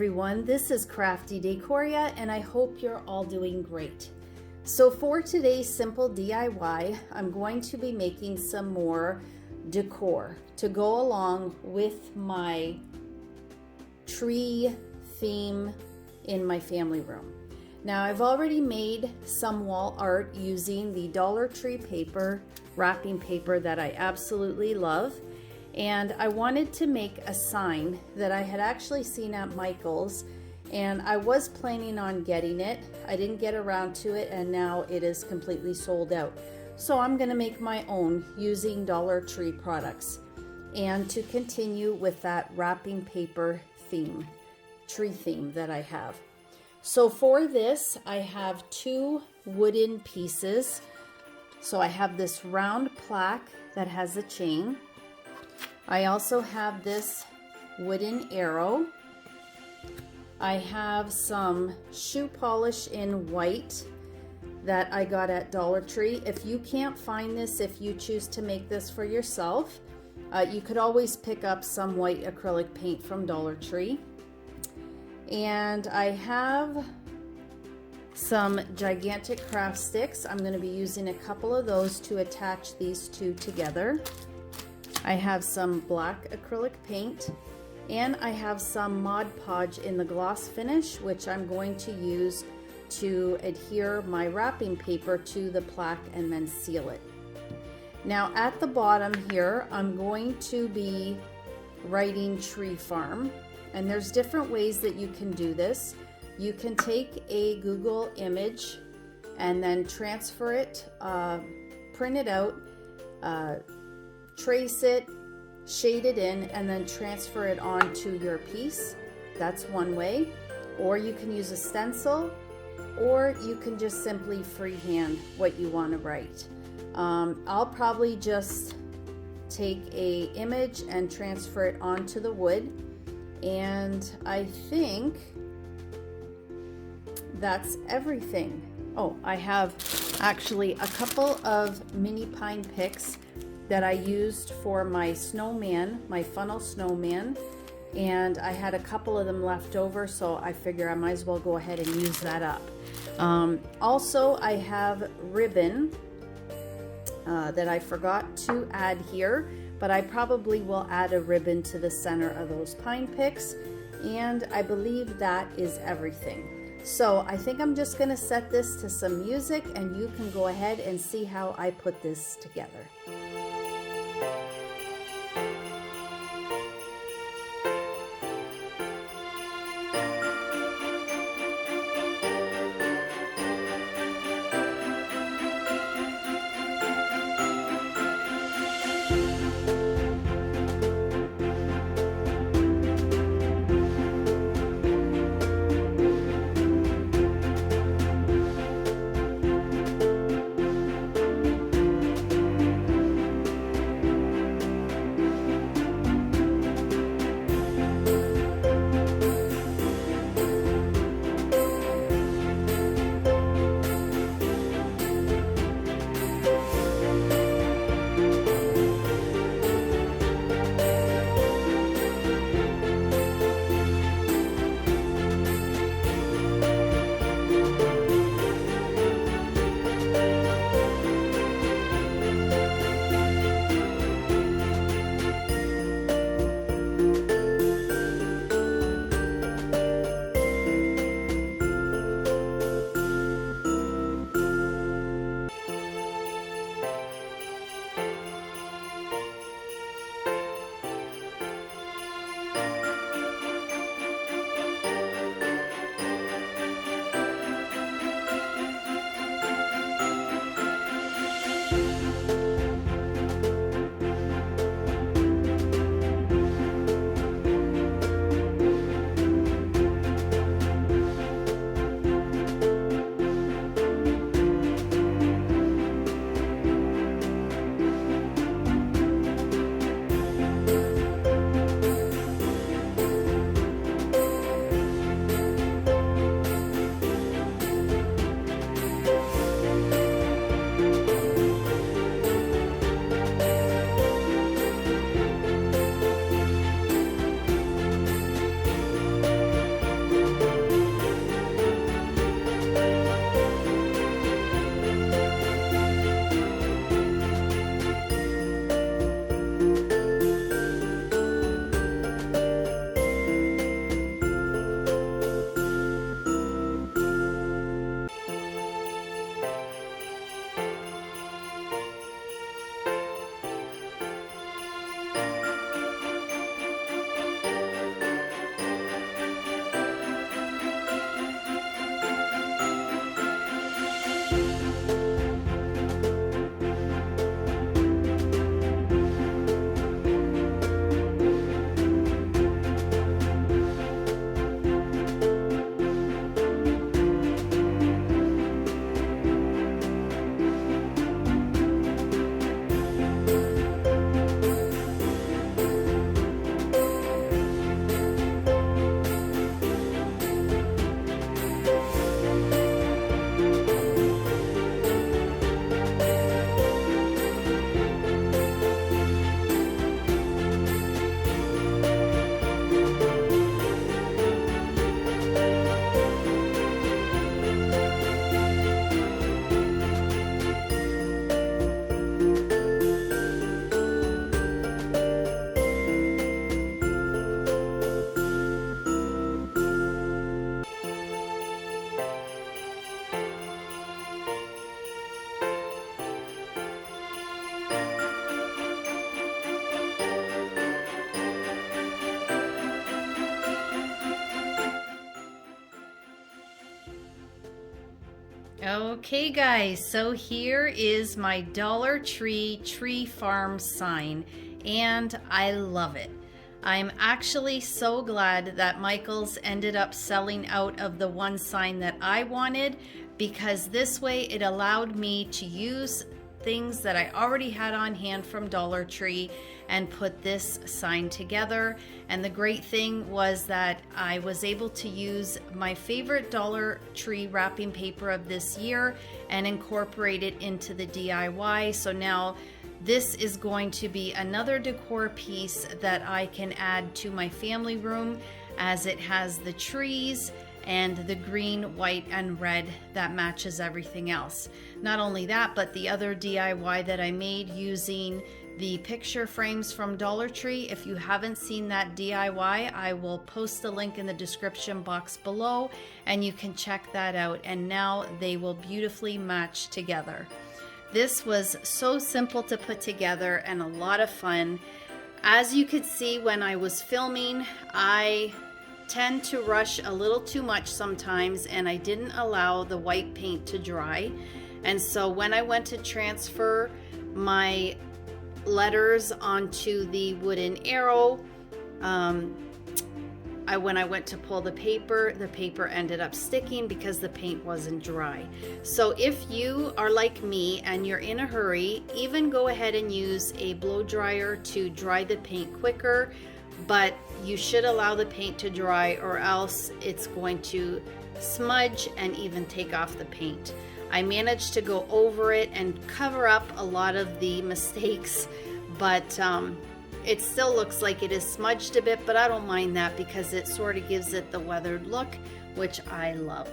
everyone, this is Crafty Decoria and I hope you're all doing great. So for today's simple DIY, I'm going to be making some more decor to go along with my tree theme in my family room. Now I've already made some wall art using the Dollar Tree paper, wrapping paper that I absolutely love. And I wanted to make a sign that I had actually seen at Michael's, and I was planning on getting it. I didn't get around to it, and now it is completely sold out. So I'm gonna make my own using Dollar Tree products, and to continue with that wrapping paper theme, tree theme that I have. So for this, I have two wooden pieces. So I have this round plaque that has a chain. I also have this wooden arrow. I have some shoe polish in white that I got at Dollar Tree. If you can't find this, if you choose to make this for yourself, you could always pick up some white acrylic paint from Dollar Tree. And I have some gigantic craft sticks. I'm going to be using a couple of those to attach these two together. I have some black acrylic paint, and I have some Mod Podge in the gloss finish, which I'm going to use to adhere my wrapping paper to the plaque and then seal it. Now at the bottom here, I'm going to be writing Tree Farm, and there's different ways that you can do this. You can take a Google image and then transfer it, print it out, trace it, shade it in, and then transfer it onto your piece. That's one way. Or you can use a stencil, or you can just simply freehand what you want to write. I'll probably just take a image and transfer it onto the wood, and I think that's everything. Oh, I have actually a couple of mini pine picks that I used for my snowman, my funnel snowman, and I had a couple of them left over, so I figure I might as well go ahead and use that up. Also, I have ribbon that I forgot to add here, but I probably will add a ribbon to the center of those pine picks, and I believe that is everything. So I think I'm just gonna set this to some music, and you can go ahead and see how I put this together. Okay guys, so here is my Dollar Tree tree farm sign, and I love it. I'm actually so glad that Michaels ended up selling out of the one sign that I wanted, because this way it allowed me to use things that I already had on hand from Dollar Tree and put this sign together. And the great thing was that I was able to use my favorite Dollar Tree wrapping paper of this year and incorporate it into the DIY. So now this is going to be another decor piece that I can add to my family room, as it has the trees and the green, white, and red that matches everything else. Not only that, but the other DIY that I made using the picture frames from Dollar Tree. If you haven't seen that DIY, I will post a link in the description box below and you can check that out. And now they will beautifully match together. This was so simple to put together and a lot of fun. As you could see when I was filming, I tend to rush a little too much sometimes, and I didn't allow the white paint to dry. And so when I went to transfer my letters onto the wooden arrow, when I went to pull the paper ended up sticking because the paint wasn't dry. So if you are like me and you're in a hurry, even go ahead and use a blow dryer to dry the paint quicker, but you should allow the paint to dry or else it's going to smudge and even take off the paint. I managed to go over it and cover up a lot of the mistakes, but it still looks like it is smudged a bit, but I don't mind that because it sort of gives it the weathered look, which I love.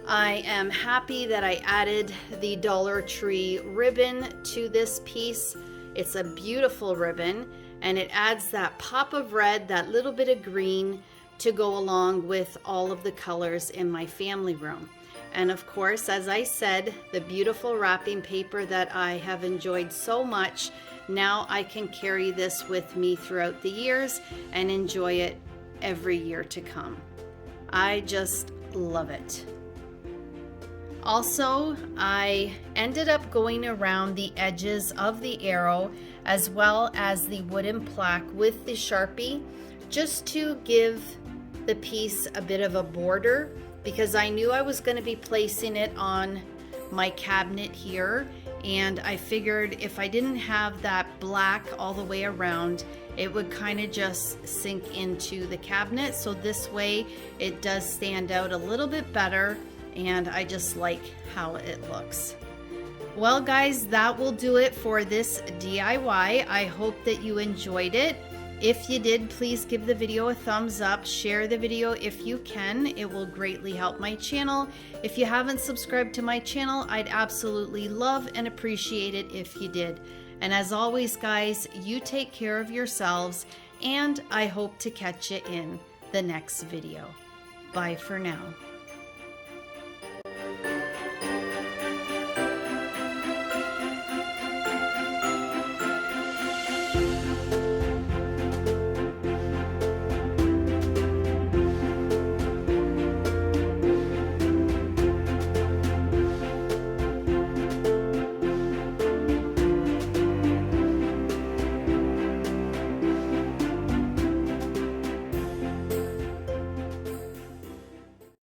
I am happy that I added the Dollar Tree ribbon to this piece. It's a beautiful ribbon and it adds that pop of red, that little bit of green to go along with all of the colors in my family room. And of course, as I said, the beautiful wrapping paper that I have enjoyed so much. Now I can carry this with me throughout the years and enjoy it every year to come. I just love it. Also, I ended up going around the edges of the arrow as well as the wooden plaque with the Sharpie, just to give the piece a bit of a border, because I knew I was going to be placing it on my cabinet here, and I figured if I didn't have that black all the way around, it would kind of just sink into the cabinet. So this way it does stand out a little bit better, and I just like how it looks. Well guys, that will do it for this DIY. I hope that you enjoyed it. If you did, please give the video a thumbs up, share the video if you can. It will greatly help my channel. If you haven't subscribed to my channel, I'd absolutely love and appreciate it if you did. And as always guys, you take care of yourselves, and I hope to catch you in the next video. Bye for now.